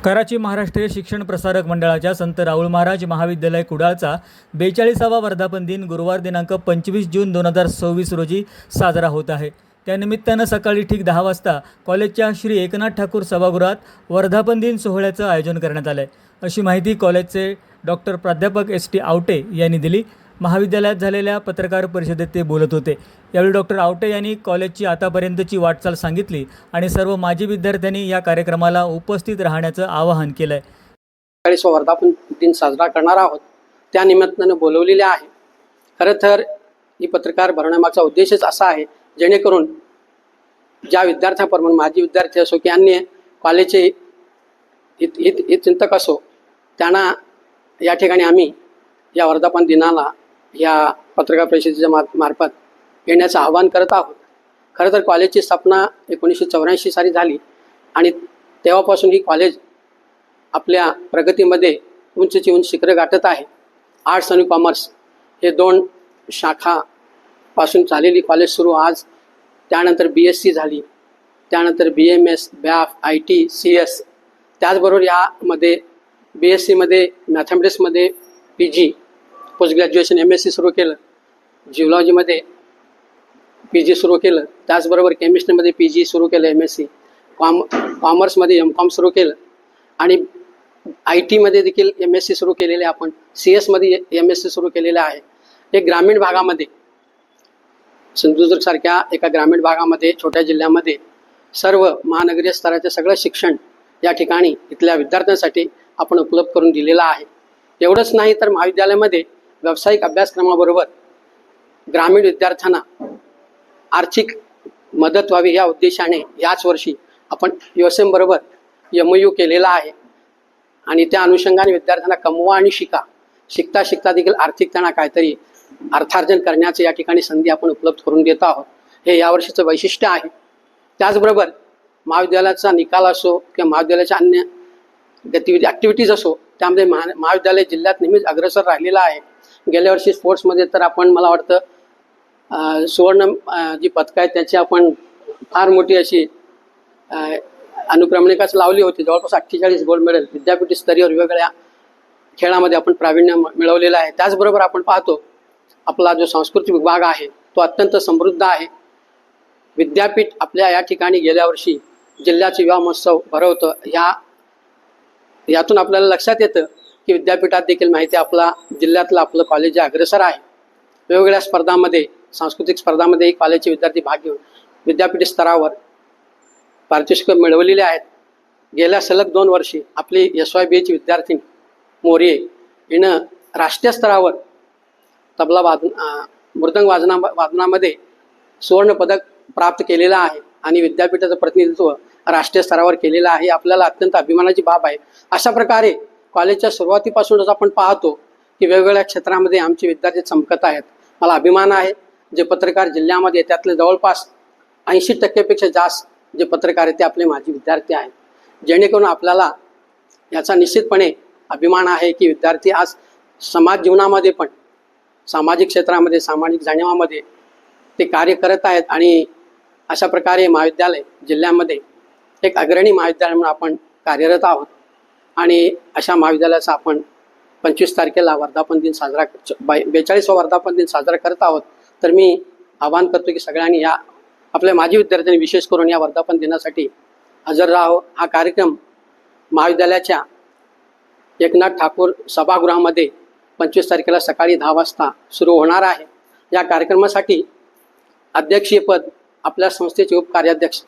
कराची महाराष्ट्रीय शिक्षण प्रसारक मंडळाच्या संत राहुल महाराज महाविद्यालय कुडाळचा 42वा वर्धापन दिन गुरुवार दिनांक 25 जून 2026 रोजी साजरा होत आहे। त्यानिमित्तानं सकाळी ठीक 10 वाजता कॉलेजच्या श्री एकनाथ ठाकूर सभागृहात वर्धापन दिन सोहळ्याचं आयोजन करण्यात आलं आहे, अशी माहिती कॉलेजचे डॉक्टर प्राध्यापक S.T. आवटे यांनी दिली। महाविद्यालयात झालेल्या पत्रकार परिषदेत ते बोलत होते। यावेळी डॉक्टर आवटे यांनी कॉलेजची आतापर्यंतची वाटचाल सांगितली आणि सर्व माजी विद्यार्थ्यांनी या कार्यक्रमाला उपस्थित राहण्याचं आवाहन केलंय। 42वा वर्धापन दिन साजरा करणार आहोत, त्या निमित्तानं बोलवलेले आहे। खरं तर ही पत्रकार भरवण्यामागचा उद्देशच असा आहे, जेणेकरून ज्या विद्यार्थ्यांप्रमाणे माजी विद्यार्थी असो की अन्य कॉलेजचे चिंतक असो, त्यांना या ठिकाणी आम्ही या वर्धापन दिनाला या पत्रकार परिषदेच्या मार्फत येण्याचं आवाहन करत आहोत। खरं तर कॉलेजची स्थापना 1984 साली झाली आणि तेव्हापासून ही कॉलेज आपल्या प्रगतीमध्ये उंचची उंच शिखरं गाठत आहे। आर्ट्स आणि कॉमर्स हे दोन शाखापासून झालेली कॉलेज सुरू आज, त्यानंतर BSc झाली, त्यानंतर BMS, BAF, IT, CS, त्याचबरोबर यामध्ये BScमध्ये मॅथमॅटिक्समध्ये PG, पोस्ट ग्रॅज्युएशन MSc सुरू केलं, जिओलॉजीमध्ये PG सुरू केलं, त्याचबरोबर केमिस्ट्रीमध्ये PG सुरू केलं, MSc, कॉमर्समध्ये MCOM सुरू केलं आणि IT मध्ये देखील MSc सुरू केलेले, आपण CS मध्ये MSc सुरू केलेले आहे। हे ग्रामीण भागामध्ये, सिंधुदुर्गसारख्या एका ग्रामीण भागामध्ये, छोट्या जिल्ह्यामध्ये सर्व महानगरीय स्तराचे सगळं शिक्षण या ठिकाणी इथल्या विद्यार्थ्यांसाठी आपण उपलब्ध करून दिलेलं आहे। एवढंच नाही तर महाविद्यालयामध्ये व्यावसायिक अभ्यासक्रमाबरोबर ग्रामीण विद्यार्थ्यांना आर्थिक मदत व्हावी या उद्देशाने याच वर्षी आपण USM बरोबर MOU केलेला आहे आणि त्या अनुषंगाने विद्यार्थ्यांना कमवा आणि शिकता शिकता देखील आर्थिक त्यांना काहीतरी अर्थार्जन करण्याची या ठिकाणी संधी आपण उपलब्ध करून देत आहोत। हे यावर्षीचं वैशिष्ट्य आहे। त्याचबरोबर महाविद्यालयाचा निकाल असो किंवा महाविद्यालयाच्या अन्य गतिविधी ॲक्टिव्हिटीज असो, त्यामध्ये महाविद्यालय जिल्ह्यात नेहमीच अग्रेसर राहिलेला आहे। गेल्या वर्षी स्पोर्ट्समध्ये तर आपण, मला वाटतं सुवर्ण जी पदकं आहेत त्याची आपण फार मोठी अशी अनुक्रमणिकाच लावली होती। जवळपास 48 गोल्ड मेडल विद्यापीठ स्तरीय वेगवेगळ्या खेळामध्ये आपण प्रावीण्य मिळवलेलं आहे। त्याचबरोबर आपण पाहतो आपला जो सांस्कृतिक विभाग आहे तो अत्यंत समृद्ध आहे। विद्यापीठ आपल्या या ठिकाणी गेल्या वर्षी जिल्ह्याचे युवा महोत्सव भरवतं। यातून आपल्याला लक्षात येतं की विद्यापीठात देखील माहिती आपला जिल्ह्यातलं आपलं कॉलेज अग्रेसर आहे। वेगवेगळ्या स्पर्धांमध्ये, सांस्कृतिक स्पर्धांमध्ये कॉलेजचे विद्यार्थी भाग घेऊन विद्यापीठ स्तरावर पारितोषिक मिळवलेले आहेत। गेल्या सलग 2 वर्षी आपली SYBAची विद्यार्थिनी मोरे हिनं राष्ट्रीय स्तरावर तबला मृदंग वादनामध्ये सुवर्ण पदक प्राप्त केलेलं आहे आणि विद्यापीठाचं प्रतिनिधित्व राष्ट्रीय स्तरावर केलेलं आहे। आपल्याला अत्यंत अभिमानाची बाब आहे। अशा प्रकारे कॉलेजच्या सुरुवातीपासूनच आपण पाहतो की वेगवेगळ्या क्षेत्रामध्ये आमचे विद्यार्थी चमकत आहेत। मला अभिमान आहे, जे पत्रकार जिल्ह्यामध्ये त्यातले जवळपास 80% जास्त जे पत्रकार आहेत ते आपले माजी विद्यार्थी आहेत, जेणेकरून आपल्याला याचा निश्चितपणे अभिमान आहे की विद्यार्थी आज समाज जीवनामध्ये पण, सामाजिक क्षेत्रामध्ये, सामाजिक जाणीवामध्ये ते कार्य करत आहेत आणि अशा प्रकारे महाविद्यालय जिल्ह्यामध्ये एक अग्रणी महाविद्यालय म्हणून आपण कार्यरत आहोत आणि अशा महाविद्यालयाचा आपण 25 तारखेला वर्धापन दिन साजरा 42वा वर्धापन दिन साजरा करत आहोत। तर मी आवाहन करतो की सगळ्यांनी या आपल्या माजी विद्यार्थ्यांनी विशेष करून या वर्धापन दिनासाठी हजर राहावं। हा कार्यक्रम महाविद्यालयाच्या एकनाथ ठाकूर सभागृहामध्ये 25 तारखेला सकाळी 10 वाजता सुरू होणार आहे। या कार्यक्रमासाठी अध्यक्षीय पद आपल्या संस्थेचे उपकार्याध्यक्ष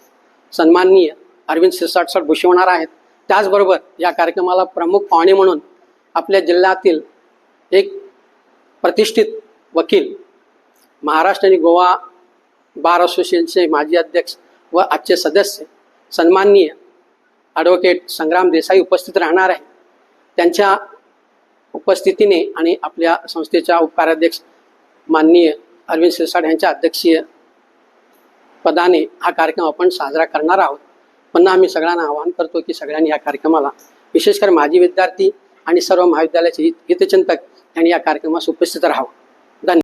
सन्माननीय अरविंद शिरसाट सर भूषवणार आहेत। त्याचबरोबर या कार्यक्रमाला प्रमुख पाहुणे म्हणून आपल्या जिल्ह्यातील एक प्रतिष्ठित वकील, महाराष्ट्र आणि गोवा बार असोसिएशनचे माजी अध्यक्ष व आजचे सदस्य सन्माननीय ॲडव्होकेट संग्राम देसाई उपस्थित राहणार आहे। त्यांच्या उपस्थितीने आणि आपल्या संस्थेच्या उपकार्याध्यक्ष माननीय अरविंद शिरसाट यांच्या अध्यक्षीय पदाने हा कार्यक्रम आपण साजरा करणार आहोत। पुन्हा आम्ही सगळ्यांना आवाहन करतो की सगळ्यांनी या कार्यक्रमाला, विशेषकर माजी विद्यार्थी आणि सर्व महाविद्यालयाचे हितचिंतक यांनी या कार्यक्रमास उपस्थित राहावं। धन्यवाद।